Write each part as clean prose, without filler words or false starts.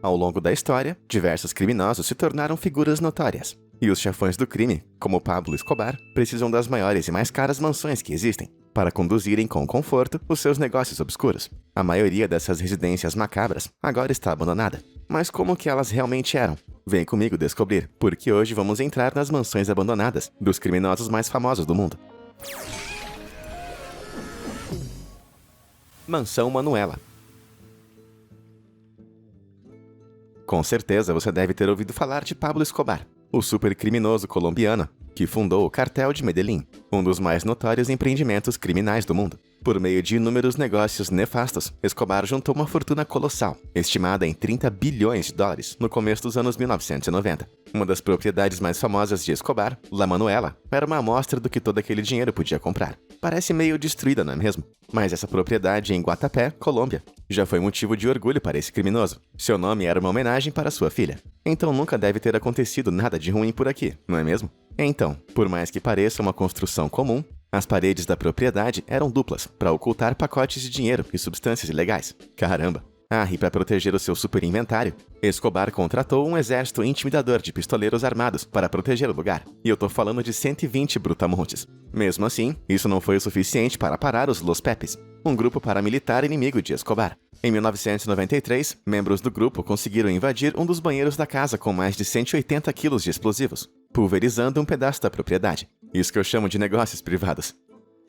Ao longo da história, diversos criminosos se tornaram figuras notórias. E os chefões do crime, como Pablo Escobar, precisam das maiores e mais caras mansões que existem para conduzirem com conforto os seus negócios obscuros. A maioria dessas residências macabras agora está abandonada. Mas como que elas realmente eram? Vem comigo descobrir, porque hoje vamos entrar nas mansões abandonadas dos criminosos mais famosos do mundo. Mansão Manuela. Com certeza você deve ter ouvido falar de Pablo Escobar, o supercriminoso colombiano que fundou o Cartel de Medellín, um dos mais notórios empreendimentos criminais do mundo. Por meio de inúmeros negócios nefastos, Escobar juntou uma fortuna colossal, estimada em 30 bilhões de dólares, no começo dos anos 1990. Uma das propriedades mais famosas de Escobar, La Manuela, era uma amostra do que todo aquele dinheiro podia comprar. Parece meio destruída, não é mesmo? Mas essa propriedade em Guatapé, Colômbia, já foi motivo de orgulho para esse criminoso. Seu nome era uma homenagem para sua filha. Então nunca deve ter acontecido nada de ruim por aqui, não é mesmo? Então, por mais que pareça uma construção comum, as paredes da propriedade eram duplas para ocultar pacotes de dinheiro e substâncias ilegais. Caramba! Ah, e para proteger o seu super inventário, Escobar contratou um exército intimidador de pistoleiros armados para proteger o lugar. E eu tô falando de 120 brutamontes. Mesmo assim, isso não foi o suficiente para parar os Los Pepes, um grupo paramilitar inimigo de Escobar. Em 1993, membros do grupo conseguiram invadir um dos banheiros da casa com mais de 180 quilos de explosivos, pulverizando um pedaço da propriedade. Isso que eu chamo de negócios privados.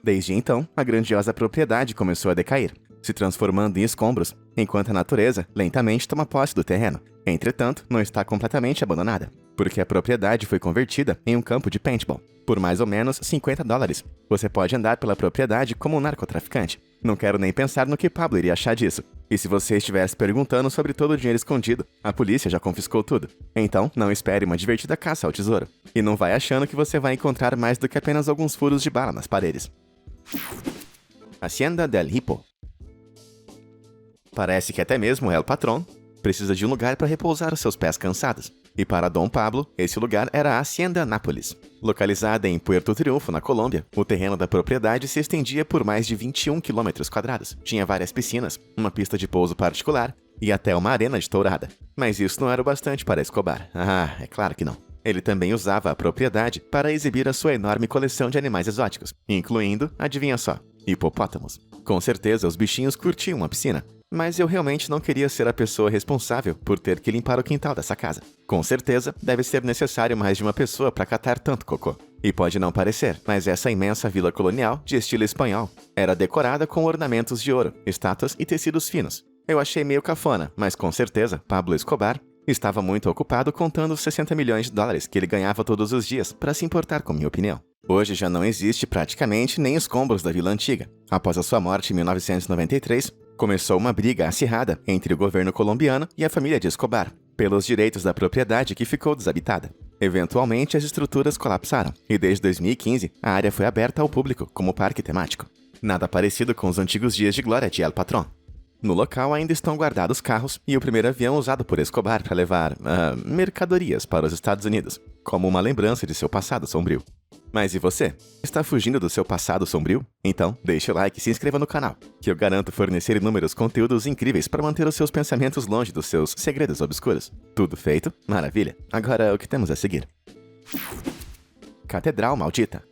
Desde então, a grandiosa propriedade começou a decair, se transformando em escombros, enquanto a natureza lentamente toma posse do terreno. Entretanto, não está completamente abandonada, porque a propriedade foi convertida em um campo de paintball. Por mais ou menos $50, você pode andar pela propriedade como um narcotraficante. Não quero nem pensar no que Pablo iria achar disso. E se você estivesse perguntando sobre todo o dinheiro escondido, a polícia já confiscou tudo. Então, não espere uma divertida caça ao tesouro. E não vai achando que você vai encontrar mais do que apenas alguns furos de bala nas paredes. Hacienda del Hippo. Parece que até mesmo El Patrón precisa de um lugar para repousar os seus pés cansados. E para Dom Pablo, esse lugar era a Hacienda Nápoles. Localizada em Puerto Triunfo, na Colômbia, o terreno da propriedade se estendia por mais de 21 km². Tinha várias piscinas, uma pista de pouso particular e até uma arena de tourada. Mas isso não era o bastante para Escobar. Ah, é claro que não. Ele também usava a propriedade para exibir a sua enorme coleção de animais exóticos, incluindo, adivinha só, hipopótamos. Com certeza, os bichinhos curtiam uma piscina. Mas eu realmente não queria ser a pessoa responsável por ter que limpar o quintal dessa casa. Com certeza, deve ser necessário mais de uma pessoa para catar tanto cocô. E pode não parecer, mas essa imensa vila colonial, de estilo espanhol, era decorada com ornamentos de ouro, estátuas e tecidos finos. Eu achei meio cafona, mas com certeza, Pablo Escobar estava muito ocupado contando os 60 milhões de dólares que ele ganhava todos os dias para se importar com minha opinião. Hoje já não existe praticamente nem escombros da vila antiga. Após a sua morte em 1993, começou uma briga acirrada entre o governo colombiano e a família de Escobar, pelos direitos da propriedade que ficou desabitada. Eventualmente, as estruturas colapsaram, e desde 2015, a área foi aberta ao público como parque temático. Nada parecido com os antigos dias de glória de El Patrón. No local ainda estão guardados carros e o primeiro avião usado por Escobar para levar mercadorias para os Estados Unidos, como uma lembrança de seu passado sombrio. Mas e você? Está fugindo do seu passado sombrio? Então, deixe o like e se inscreva no canal, que eu garanto fornecer inúmeros conteúdos incríveis para manter os seus pensamentos longe dos seus segredos obscuros. Tudo feito? Maravilha! Agora, o que temos a seguir? Catedral Maldita.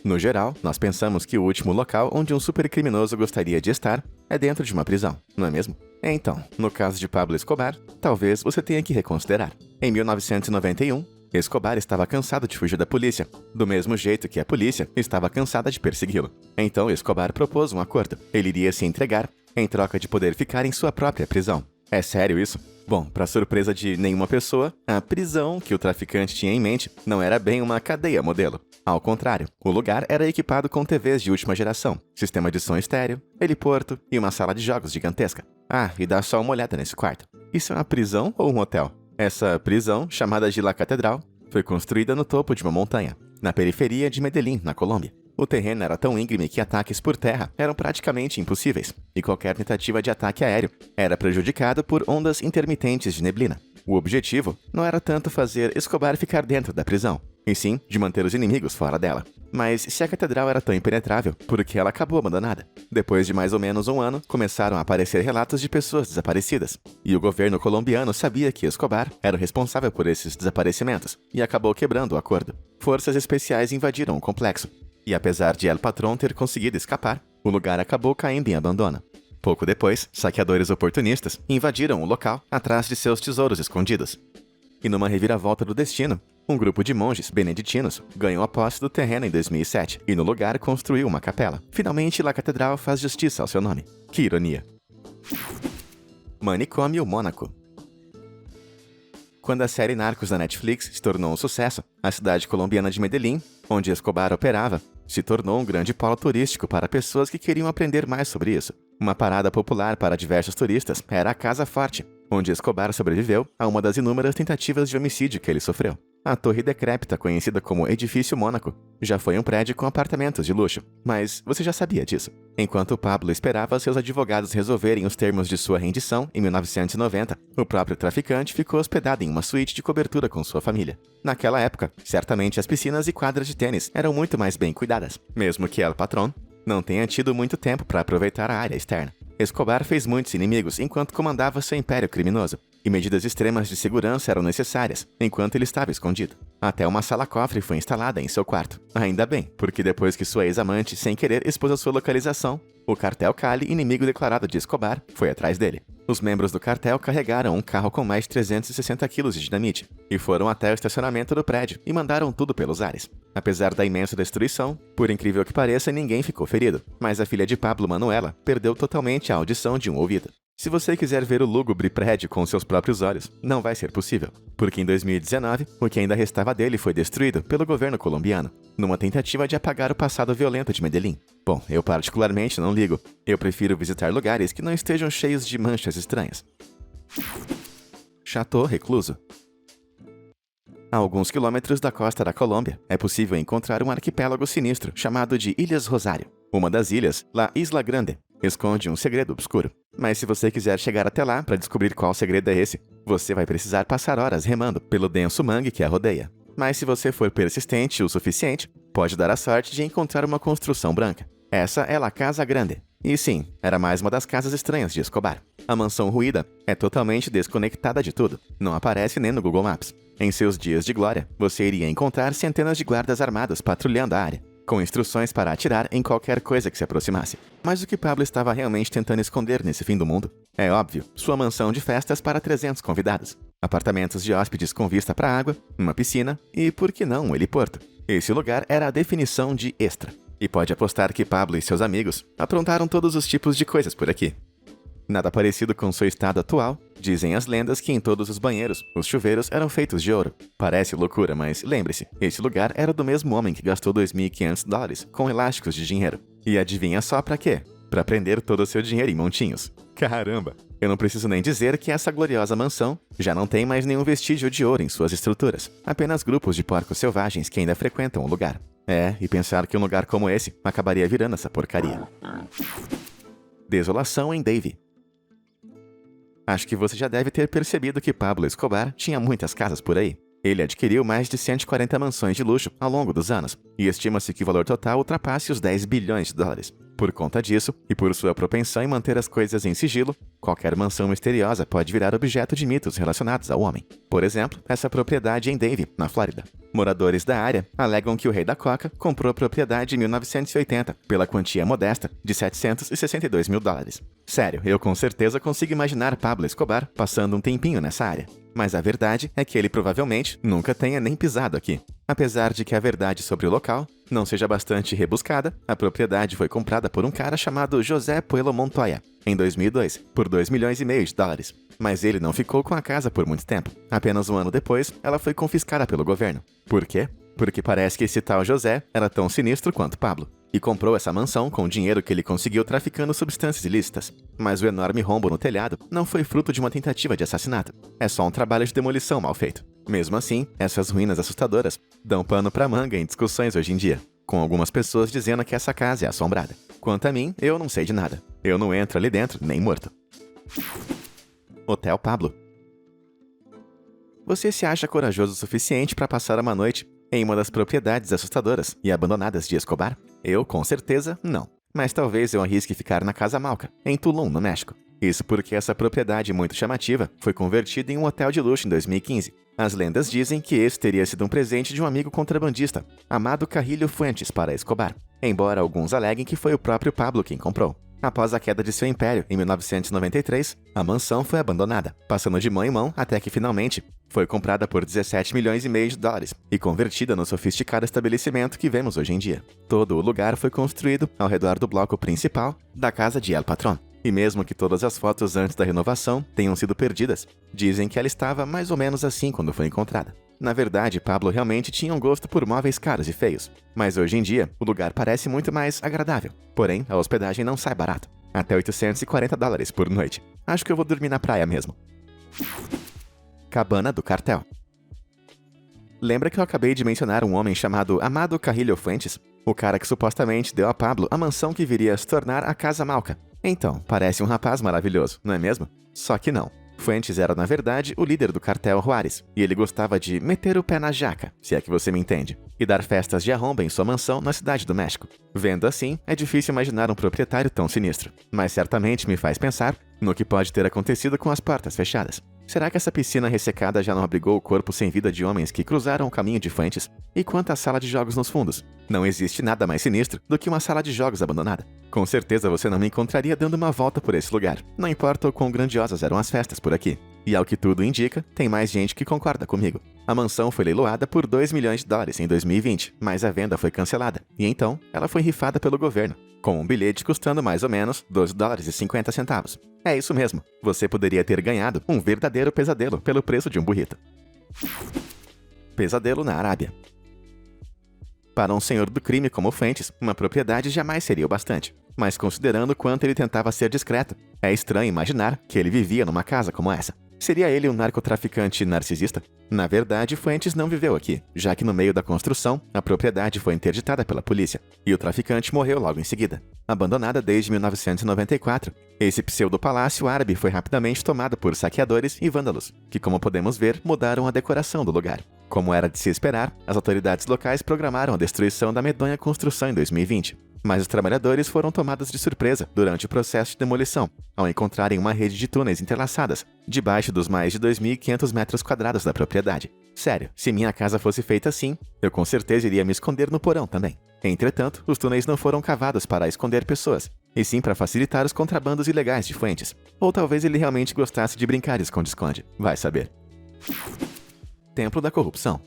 No geral, nós pensamos que o último local onde um supercriminoso gostaria de estar é dentro de uma prisão, não é mesmo? Então, no caso de Pablo Escobar, talvez você tenha que reconsiderar. Em 1991, Escobar estava cansado de fugir da polícia, do mesmo jeito que a polícia estava cansada de persegui-lo. Então Escobar propôs um acordo. Ele iria se entregar, em troca de poder ficar em sua própria prisão. É sério isso? Bom, para surpresa de nenhuma pessoa, a prisão que o traficante tinha em mente não era bem uma cadeia modelo. Ao contrário, o lugar era equipado com TVs de última geração, sistema de som estéreo, heliporto e uma sala de jogos gigantesca. Ah, e dá só uma olhada nesse quarto. Isso é uma prisão ou um hotel? Essa prisão, chamada de La Catedral, foi construída no topo de uma montanha, na periferia de Medellín, na Colômbia. O terreno era tão íngreme que ataques por terra eram praticamente impossíveis, e qualquer tentativa de ataque aéreo era prejudicada por ondas intermitentes de neblina. O objetivo não era tanto fazer Escobar ficar dentro da prisão, e sim de manter os inimigos fora dela. Mas se a catedral era tão impenetrável, por que ela acabou abandonada? Depois de mais ou menos um ano, começaram a aparecer relatos de pessoas desaparecidas, e o governo colombiano sabia que Escobar era o responsável por esses desaparecimentos, e acabou quebrando o acordo. Forças especiais invadiram o complexo, e apesar de El Patrón ter conseguido escapar, o lugar acabou caindo em abandono. Pouco depois, saqueadores oportunistas invadiram o local atrás de seus tesouros escondidos. E numa reviravolta do destino, um grupo de monges beneditinos ganhou a posse do terreno em 2007 e no lugar construiu uma capela. Finalmente, La Catedral faz justiça ao seu nome. Que ironia. Manicômio Mônaco. Quando a série Narcos da Netflix se tornou um sucesso, a cidade colombiana de Medellín, onde Escobar operava, se tornou um grande polo turístico para pessoas que queriam aprender mais sobre isso. Uma parada popular para diversos turistas era a Casa Forte, onde Escobar sobreviveu a uma das inúmeras tentativas de homicídio que ele sofreu. A torre decrépita, conhecida como Edifício Mônaco, já foi um prédio com apartamentos de luxo, mas você já sabia disso. Enquanto Pablo esperava seus advogados resolverem os termos de sua rendição em 1990, o próprio traficante ficou hospedado em uma suíte de cobertura com sua família. Naquela época, certamente as piscinas e quadras de tênis eram muito mais bem cuidadas, mesmo que El Patrón não tenha tido muito tempo para aproveitar a área externa. Escobar fez muitos inimigos enquanto comandava seu império criminoso, e medidas extremas de segurança eram necessárias enquanto ele estava escondido. Até uma sala-cofre foi instalada em seu quarto. Ainda bem, porque depois que sua ex-amante, sem querer, expôs a sua localização, o cartel Cali, inimigo declarado de Escobar, foi atrás dele. Os membros do cartel carregaram um carro com mais de 360 quilos de dinamite e foram até o estacionamento do prédio e mandaram tudo pelos ares. Apesar da imensa destruição, por incrível que pareça, ninguém ficou ferido, mas a filha de Pablo, Manuela, perdeu totalmente a audição de um ouvido. Se você quiser ver o lúgubre prédio com seus próprios olhos, não vai ser possível, porque em 2019, o que ainda restava dele foi destruído pelo governo colombiano, numa tentativa de apagar o passado violento de Medellín. Bom, eu particularmente não ligo. Eu prefiro visitar lugares que não estejam cheios de manchas estranhas. Chateau Recluso. A alguns quilômetros da costa da Colômbia, é possível encontrar um arquipélago sinistro chamado de Ilhas Rosário. Uma das ilhas, La Isla Grande, esconde um segredo obscuro. Mas se você quiser chegar até lá para descobrir qual segredo é esse, você vai precisar passar horas remando pelo denso mangue que a rodeia. Mas se você for persistente o suficiente, pode dar a sorte de encontrar uma construção branca. Essa é La Casa Grande. E sim, era mais uma das casas estranhas de Escobar. A mansão ruída é totalmente desconectada de tudo. Não aparece nem no Google Maps. Em seus dias de glória, você iria encontrar centenas de guardas armados patrulhando a área, com instruções para atirar em qualquer coisa que se aproximasse. Mas o que Pablo estava realmente tentando esconder nesse fim do mundo? É óbvio, sua mansão de festas para 300 convidados, apartamentos de hóspedes com vista para a água, uma piscina e, por que não, um heliporto. Esse lugar era a definição de extra. E pode apostar que Pablo e seus amigos aprontaram todos os tipos de coisas por aqui. Nada parecido com seu estado atual, dizem as lendas que em todos os banheiros, os chuveiros eram feitos de ouro. Parece loucura, mas lembre-se, esse lugar era do mesmo homem que gastou $2.500 com elásticos de dinheiro. E adivinha só pra quê? Pra prender todo o seu dinheiro em montinhos. Caramba! Eu não preciso nem dizer que essa gloriosa mansão já não tem mais nenhum vestígio de ouro em suas estruturas. Apenas grupos de porcos selvagens que ainda frequentam o lugar. E pensar que um lugar como esse acabaria virando essa porcaria. Desolação em Davie. Acho que você já deve ter percebido que Pablo Escobar tinha muitas casas por aí. Ele adquiriu mais de 140 mansões de luxo ao longo dos anos, e estima-se que o valor total ultrapasse os $10 bilhões. Por conta disso, e por sua propensão em manter as coisas em sigilo, qualquer mansão misteriosa pode virar objeto de mitos relacionados ao homem. Por exemplo, essa propriedade em Davie, na Flórida. Moradores da área alegam que o rei da coca comprou a propriedade em 1980 pela quantia modesta de $762 mil. Sério, eu com certeza consigo imaginar Pablo Escobar passando um tempinho nessa área. Mas a verdade é que ele provavelmente nunca tenha nem pisado aqui. Apesar de que a verdade sobre o local não seja bastante rebuscada, a propriedade foi comprada por um cara chamado José Puelo Montoya, em 2002, por $2,5 milhões. Mas ele não ficou com a casa por muito tempo. Apenas um ano depois, ela foi confiscada pelo governo. Por quê? Porque parece que esse tal José era tão sinistro quanto Pablo, e comprou essa mansão com o dinheiro que ele conseguiu traficando substâncias ilícitas. Mas o enorme rombo no telhado não foi fruto de uma tentativa de assassinato. É só um trabalho de demolição mal feito. Mesmo assim, essas ruínas assustadoras dão pano pra manga em discussões hoje em dia, com algumas pessoas dizendo que essa casa é assombrada. Quanto a mim, eu não sei de nada. Eu não entro ali dentro nem morto. Hotel Pablo. Você se acha corajoso o suficiente para passar uma noite em uma das propriedades assustadoras e abandonadas de Escobar? Eu, com certeza, não. Mas talvez eu arrisque ficar na Casa Malca, em Tulum, no México. Isso porque essa propriedade muito chamativa foi convertida em um hotel de luxo em 2015. As lendas dizem que esse teria sido um presente de um amigo contrabandista, Amado Carrillo Fuentes, para Escobar, embora alguns aleguem que foi o próprio Pablo quem comprou. Após a queda de seu império, em 1993, a mansão foi abandonada, passando de mão em mão até que, finalmente, foi comprada por 17 milhões e meio de dólares e convertida no sofisticado estabelecimento que vemos hoje em dia. Todo o lugar foi construído ao redor do bloco principal da casa de El Patrón. E mesmo que todas as fotos antes da renovação tenham sido perdidas, dizem que ela estava mais ou menos assim quando foi encontrada. Na verdade, Pablo realmente tinha um gosto por móveis caros e feios, mas hoje em dia o lugar parece muito mais agradável. Porém, a hospedagem não sai barato, até 840 dólares por noite. Acho que eu vou dormir na praia mesmo. Cabana do Cartel. Lembra que eu acabei de mencionar um homem chamado Amado Carrillo Fuentes? O cara que supostamente deu a Pablo a mansão que viria a se tornar a Casa Malca. Então, parece um rapaz maravilhoso, não é mesmo? Só que não. Fuentes era, na verdade, o líder do cartel Juárez, e ele gostava de meter o pé na jaca, se é que você me entende, e dar festas de arromba em sua mansão na cidade do México. Vendo assim, é difícil imaginar um proprietário tão sinistro, mas certamente me faz pensar no que pode ter acontecido com as portas fechadas. Será que essa piscina ressecada já não abrigou o corpo sem vida de homens que cruzaram o caminho de Fuentes? E quanto à sala de jogos nos fundos? Não existe nada mais sinistro do que uma sala de jogos abandonada. Com certeza você não me encontraria dando uma volta por esse lugar, não importa o quão grandiosas eram as festas por aqui. E ao que tudo indica, tem mais gente que concorda comigo. A mansão foi leiloada por 2 milhões de dólares em 2020, mas a venda foi cancelada, e então ela foi rifada pelo governo, com um bilhete custando mais ou menos 12 dólares e 50 centavos. É isso mesmo, você poderia ter ganhado um verdadeiro pesadelo pelo preço de um burrito. Pesadelo na Arábia. Para um senhor do crime como Fuentes, uma propriedade jamais seria o bastante. Mas considerando quanto ele tentava ser discreto, é estranho imaginar que ele vivia numa casa como essa. Seria ele um narcotraficante narcisista? Na verdade, Fuentes não viveu aqui, já que no meio da construção, a propriedade foi interditada pela polícia, e o traficante morreu logo em seguida. Abandonada desde 1994, esse pseudo-palácio árabe foi rapidamente tomado por saqueadores e vândalos, que, como podemos ver, mudaram a decoração do lugar. Como era de se esperar, as autoridades locais programaram a destruição da medonha construção em 2020. Mas os trabalhadores foram tomados de surpresa durante o processo de demolição, ao encontrarem uma rede de túneis entrelaçadas debaixo dos mais de 2.500 metros quadrados da propriedade. Sério, se minha casa fosse feita assim, eu com certeza iria me esconder no porão também. Entretanto, os túneis não foram cavados para esconder pessoas, e sim para facilitar os contrabandos ilegais de Fuentes. Ou talvez ele realmente gostasse de brincar de esconde-esconde, vai saber. Templo da Corrupção.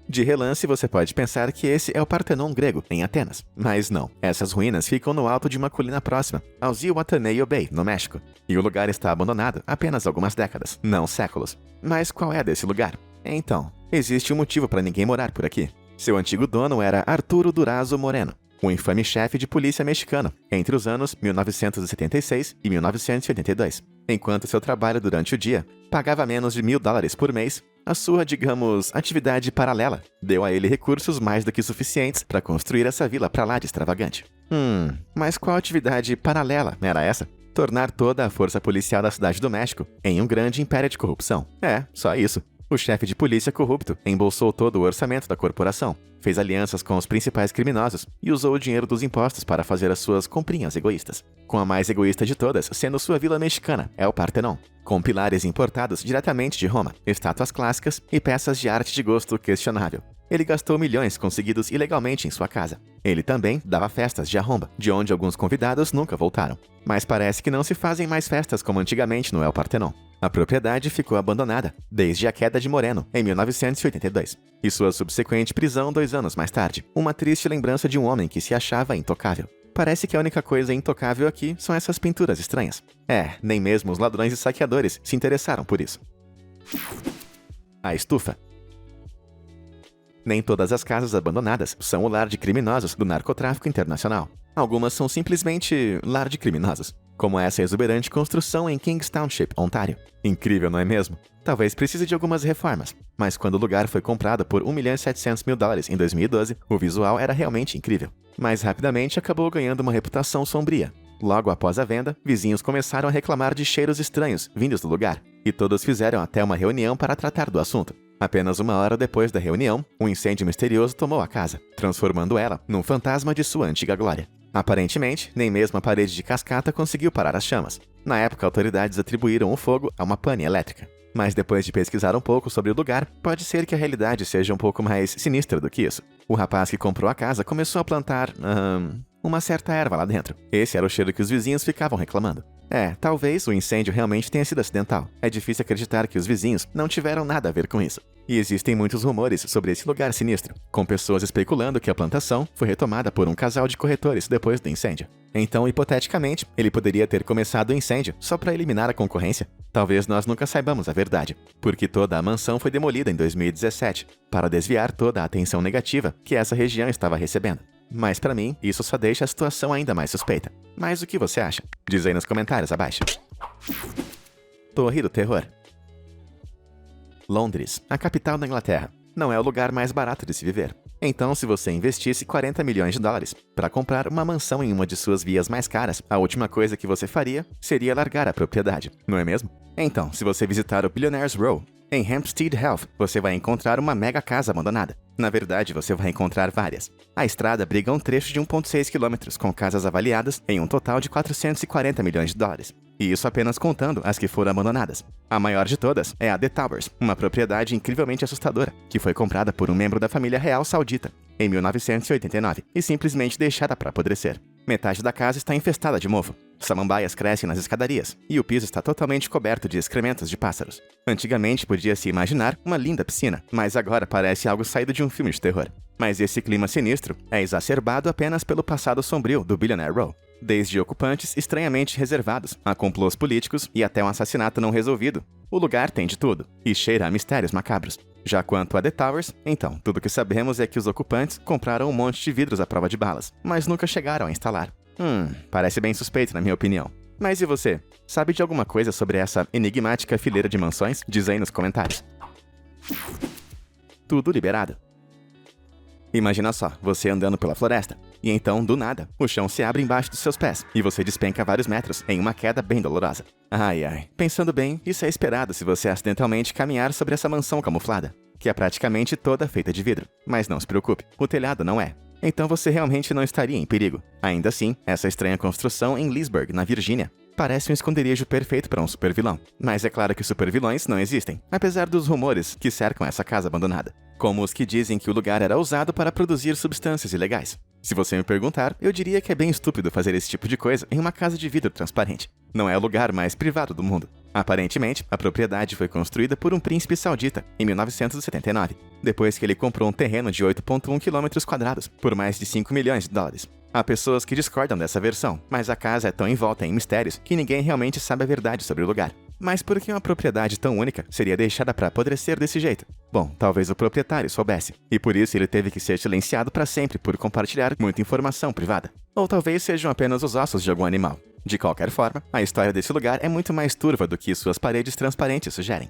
De relance, você pode pensar que esse é o Partenon grego, em Atenas. Mas não, essas ruínas ficam no alto de uma colina próxima, ao Zihuatanejo Bay, no México. E o lugar está abandonado há apenas algumas décadas, não séculos. Mas qual é desse lugar? Então, existe um motivo para ninguém morar por aqui. Seu antigo dono era Arturo Durazo Moreno, um infame chefe de polícia mexicano, entre os anos 1976 e 1982. Enquanto seu trabalho durante o dia pagava menos de $1.000 por mês, a sua, digamos, atividade paralela deu a ele recursos mais do que suficientes para construir essa vila pra lá de extravagante. Mas qual atividade paralela era essa? Tornar toda a força policial da cidade do México em um grande império de corrupção. É, só isso. O chefe de polícia corrupto embolsou todo o orçamento da corporação, fez alianças com os principais criminosos e usou o dinheiro dos impostos para fazer as suas comprinhas egoístas. Com a mais egoísta de todas sendo sua vila mexicana, El Partenon, com pilares importados diretamente de Roma, estátuas clássicas e peças de arte de gosto questionável. Ele gastou milhões conseguidos ilegalmente em sua casa. Ele também dava festas de arromba, de onde alguns convidados nunca voltaram. Mas parece que não se fazem mais festas como antigamente no El Partenon. A propriedade ficou abandonada desde a queda de Moreno, em 1982, e sua subsequente prisão 2 anos mais tarde, uma triste lembrança de um homem que se achava intocável. Parece que a única coisa intocável aqui são essas pinturas estranhas. Nem mesmo os ladrões e saqueadores se interessaram por isso. A estufa. Nem todas as casas abandonadas são o lar de criminosos do narcotráfico internacional. Algumas são simplesmente lar de criminosos, como essa exuberante construção em Kings Township, Ontário. Incrível, não é mesmo? Talvez precise de algumas reformas, mas quando o lugar foi comprado por $1.700.000 em 2012, o visual era realmente incrível. Mas rapidamente acabou ganhando uma reputação sombria. Logo após a venda, vizinhos começaram a reclamar de cheiros estranhos vindos do lugar, e todos fizeram até uma reunião para tratar do assunto. Apenas 1 hora depois da reunião, um incêndio misterioso tomou a casa, transformando ela num fantasma de sua antiga glória. Aparentemente, nem mesmo a parede de cascata conseguiu parar as chamas. Na época, autoridades atribuíram o fogo a uma pane elétrica. Mas depois de pesquisar um pouco sobre o lugar, pode ser que a realidade seja um pouco mais sinistra do que isso. O rapaz que comprou a casa começou a plantar, uma certa erva lá dentro. Esse era o cheiro que os vizinhos ficavam reclamando. Talvez o incêndio realmente tenha sido acidental. É difícil acreditar que os vizinhos não tiveram nada a ver com isso. E existem muitos rumores sobre esse lugar sinistro, com pessoas especulando que a plantação foi retomada por um casal de corretores depois do incêndio. Então, hipoteticamente, ele poderia ter começado o incêndio só para eliminar a concorrência. Talvez nós nunca saibamos a verdade, porque toda a mansão foi demolida em 2017, para desviar toda a atenção negativa que essa região estava recebendo. Mas pra mim, isso só deixa a situação ainda mais suspeita. Mas o que você acha? Diz aí nos comentários abaixo. Torre do Terror. Londres, a capital da Inglaterra, não é o lugar mais barato de se viver. Então, se você investisse 40 milhões de dólares para comprar uma mansão em uma de suas vias mais caras, a última coisa que você faria seria largar a propriedade, não é mesmo? Então, se você visitar o Billionaires Row, em Hampstead Heath, você vai encontrar uma mega casa abandonada. Na verdade, você vai encontrar várias. A estrada abriga um trecho de 1,6 km, com casas avaliadas em um total de 440 milhões de dólares. E isso apenas contando as que foram abandonadas. A maior de todas é a The Towers, uma propriedade incrivelmente assustadora, que foi comprada por um membro da família real saudita em 1989 e simplesmente deixada para apodrecer. Metade da casa está infestada de mofo. Samambaias crescem nas escadarias e o piso está totalmente coberto de excrementos de pássaros. Antigamente podia-se imaginar uma linda piscina, mas agora parece algo saído de um filme de terror. Mas esse clima sinistro é exacerbado apenas pelo passado sombrio do Billionaire Row. Desde ocupantes estranhamente reservados, a complôs políticos e até um assassinato não resolvido. O lugar tem de tudo, e cheira a mistérios macabros. Já quanto a The Towers, então, tudo que sabemos é que os ocupantes compraram um monte de vidros à prova de balas, mas nunca chegaram a instalar. Parece bem suspeito na minha opinião. Mas e você? Sabe de alguma coisa sobre essa enigmática fileira de mansões? Diz aí nos comentários. Tudo liberado. Imagina só, você andando pela floresta, e então, do nada, o chão se abre embaixo dos seus pés, e você despenca vários metros em uma queda bem dolorosa. Ai, pensando bem, isso é esperado se você acidentalmente caminhar sobre essa mansão camuflada, que é praticamente toda feita de vidro. Mas não se preocupe, o telhado não é. Então você realmente não estaria em perigo. Ainda assim, essa estranha construção em Leesburg, na Virgínia, parece um esconderijo perfeito para um supervilão. Mas é claro que supervilões não existem, apesar dos rumores que cercam essa casa abandonada, como os que dizem que o lugar era usado para produzir substâncias ilegais. Se você me perguntar, eu diria que é bem estúpido fazer esse tipo de coisa em uma casa de vidro transparente. Não é o lugar mais privado do mundo. Aparentemente, a propriedade foi construída por um príncipe saudita em 1979, depois que ele comprou um terreno de 8,1 km² por mais de 5 milhões de dólares. Há pessoas que discordam dessa versão, mas a casa é tão envolta em mistérios que ninguém realmente sabe a verdade sobre o lugar. Mas por que uma propriedade tão única seria deixada para apodrecer desse jeito? Bom, talvez o proprietário soubesse, e por isso ele teve que ser silenciado para sempre por compartilhar muita informação privada. Ou talvez sejam apenas os ossos de algum animal. De qualquer forma, a história desse lugar é muito mais turva do que suas paredes transparentes sugerem.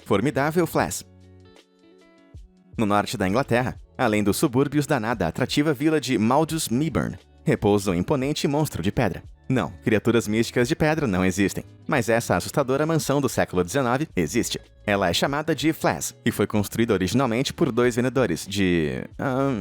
Formidável Flass. No norte da Inglaterra, além dos subúrbios da nada atrativa vila de Maldus Meeburn, repousa um imponente monstro de pedra. Não, criaturas místicas de pedra não existem, mas essa assustadora mansão do século XIX existe. Ela é chamada de Flass e foi construída originalmente por 2 vendedores de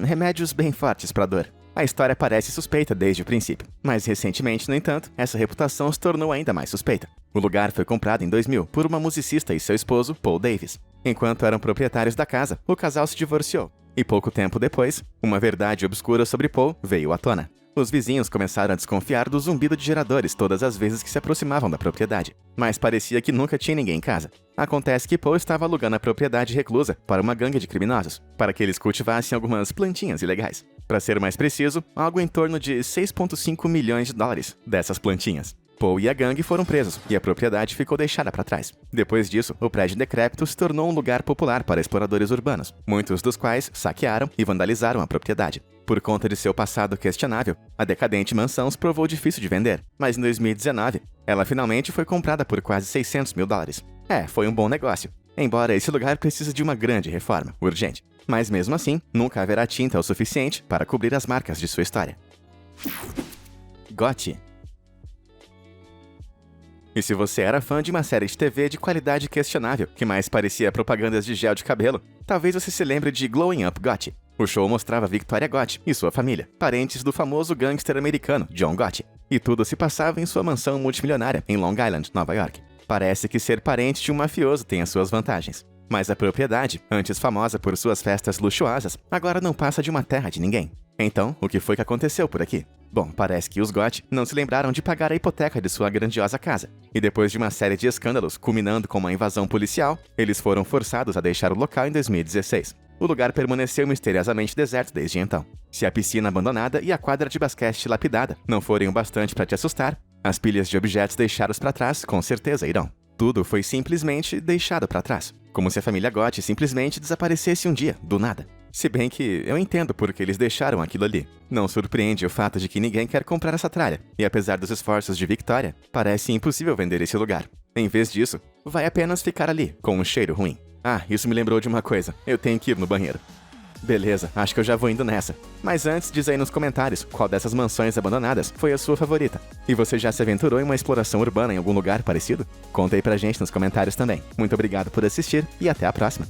remédios bem fortes para dor. A história parece suspeita desde o princípio, mas recentemente, no entanto, essa reputação se tornou ainda mais suspeita. O lugar foi comprado em 2000 por uma musicista e seu esposo, Paul Davis. Enquanto eram proprietários da casa, o casal se divorciou, e pouco tempo depois, uma verdade obscura sobre Paul veio à tona. Os vizinhos começaram a desconfiar do zumbido de geradores todas as vezes que se aproximavam da propriedade, mas parecia que nunca tinha ninguém em casa. Acontece que Paul estava alugando a propriedade reclusa para uma gangue de criminosos, para que eles cultivassem algumas plantinhas ilegais. Para ser mais preciso, algo em torno de 6,5 milhões de dólares dessas plantinhas. Paul e a gangue foram presos, e a propriedade ficou deixada para trás. Depois disso, o prédio decrépito se tornou um lugar popular para exploradores urbanos, muitos dos quais saquearam e vandalizaram a propriedade. Por conta de seu passado questionável, a decadente mansão se provou difícil de vender, mas em 2019, ela finalmente foi comprada por quase 600 mil dólares. Foi um bom negócio, embora esse lugar precise de uma grande reforma, urgente. Mas mesmo assim, nunca haverá tinta o suficiente para cobrir as marcas de sua história. Gotti. E se você era fã de uma série de TV de qualidade questionável, que mais parecia propagandas de gel de cabelo, talvez você se lembre de Glowing Up Gotti. O show mostrava Victoria Gotti e sua família, parentes do famoso gangster americano John Gotti. E tudo se passava em sua mansão multimilionária em Long Island, Nova York. Parece que ser parente de um mafioso tem as suas vantagens. Mas a propriedade, antes famosa por suas festas luxuosas, agora não passa de uma terra de ninguém. Então, o que foi que aconteceu por aqui? Bom, parece que os Gotti não se lembraram de pagar a hipoteca de sua grandiosa casa. E depois de uma série de escândalos, culminando com uma invasão policial, eles foram forçados a deixar o local em 2016. O lugar permaneceu misteriosamente deserto desde então. Se a piscina abandonada e a quadra de basquete lapidada não forem o bastante para te assustar, as pilhas de objetos deixados para trás com certeza irão. Tudo foi simplesmente deixado para trás, como se a família Gotti simplesmente desaparecesse um dia, do nada. Se bem que eu entendo por que eles deixaram aquilo ali. Não surpreende o fato de que ninguém quer comprar essa tralha, e apesar dos esforços de Victoria, parece impossível vender esse lugar. Em vez disso, vai apenas ficar ali, com um cheiro ruim. Ah, isso me lembrou de uma coisa, eu tenho que ir no banheiro. Beleza, acho que eu já vou indo nessa. Mas antes, diz aí nos comentários qual dessas mansões abandonadas foi a sua favorita. E você já se aventurou em uma exploração urbana em algum lugar parecido? Conta aí pra gente nos comentários também. Muito obrigado por assistir e até a próxima.